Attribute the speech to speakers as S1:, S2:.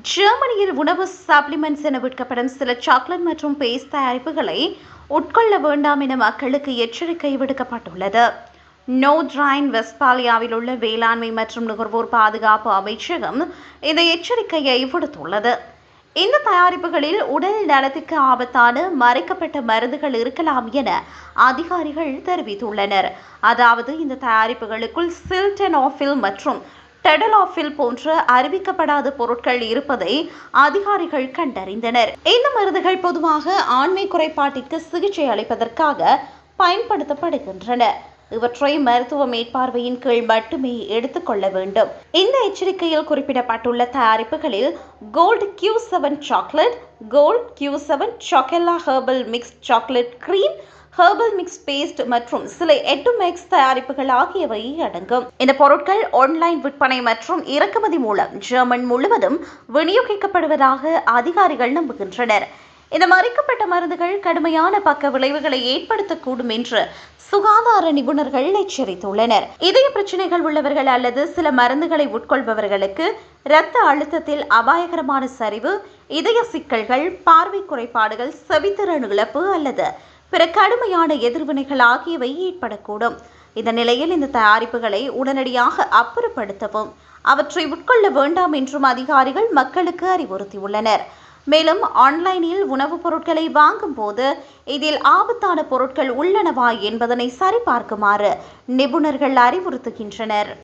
S1: ஜெர்மனியில் உணவு சப்ளிமெண்ட்ஸ் என விற்கப்படும் சில சாக்லேட் மற்றும் பேஸ்ட் தயாரிப்புகளை உட்கொள்ள வேண்டாம் என மக்களுக்கு எச்சரிக்கை விடுக்கப்பட்டுள்ளது. நோர்த்ரைன் வெஸ்ட்பாலியாவில் உள்ள வேளாண்மை மற்றும் நுகர்வோர் பாதுகாப்பு அமைச்சகம் இந்த எச்சரிக்கையை விடுத்துள்ளது. இந்த தயாரிப்புகளில் உடல் நலத்துக்கு ஆபத்தான மறைக்கப்பட்ட மருந்துகள் இருக்கலாம் என அதிகாரிகள் தெரிவித்துள்ளனர். அதாவது இந்த தயாரிப்புகளுக்குள் சில்டெனாஃபில் மற்றும் டெடலாஃபில் போன்ற அறிவிக்கப்படாத பொருட்கள் இருப்பதை அதிகாரிகள் கண்டறிந்தனர். இந்த மருந்துகள் பொதுவாக ஆண்மை குறைபாட்டிற்கு சிகிச்சை அளிப்பதற்காக பயன்படுத்தப்படுகின்றன. இவற்றை மருத்துவ மேற்பார்வையின் கீழ் மட்டுமே எடுத்துக்கொள்ள வேண்டும். இந்த எச்சரிக்கையில் குறிப்பிடப்பட்டுள்ள தயாரிப்புகளில் gold Q7 chocolate, gold Q7 சாக்கெல்லா herbal mix chocolate cream, herbal mix paste மற்றும் சில 8 மேக்ஸ் தயாரிப்புகள் ஆகியவை அடங்கும். இந்த பொருட்கள் ஆன்லைன் விற்பனை மற்றும் இறக்குமதி மூலம் ஜெர்மன் முழுவதும் விநியோகிக்கப்படுவதாக அதிகாரிகள் நம்புகின்றனர். இந்த மறைக்கப்பட்ட மருந்துகள் கடுமையான பக்க விளைவுகளை ஏற்படுத்தக்கூடும் என்று சுகாதார நிபுணர்கள் எச்சரித்துள்ளனர். இதய பிரச்சனைகள் உள்ளவர்கள் அல்லது சில மருந்துகளை உட்கொள்பவர்களுக்கு இரத்த அழுத்தத்தில் அபாயகரமான சரிவு, இதய சிக்கல்கள், பார்வை குறைபாடுகள், செவித்திறன் இழப்பு அல்லது பிற கடுமையான எதிர்வினைகள் ஆகியவை ஏற்படக்கூடும். இந்த நிலையில் இந்த தயாரிப்புகளை உடனடியாக அப்புறப்படுத்தவும் அவற்றை உட்கொள்ள வேண்டாம் என்றும் அதிகாரிகள் மக்களுக்கு அறிவுறுத்தியுள்ளனர். மேலும் ஆன்லைனில் உணவுப் பொருட்களை வாங்கும் போது இதில் ஆபத்தான பொருட்கள் உள்ளனவா என்பதனை சரிபார்க்குமாறு நிபுணர்கள் அறிவுறுத்துகின்றனர்.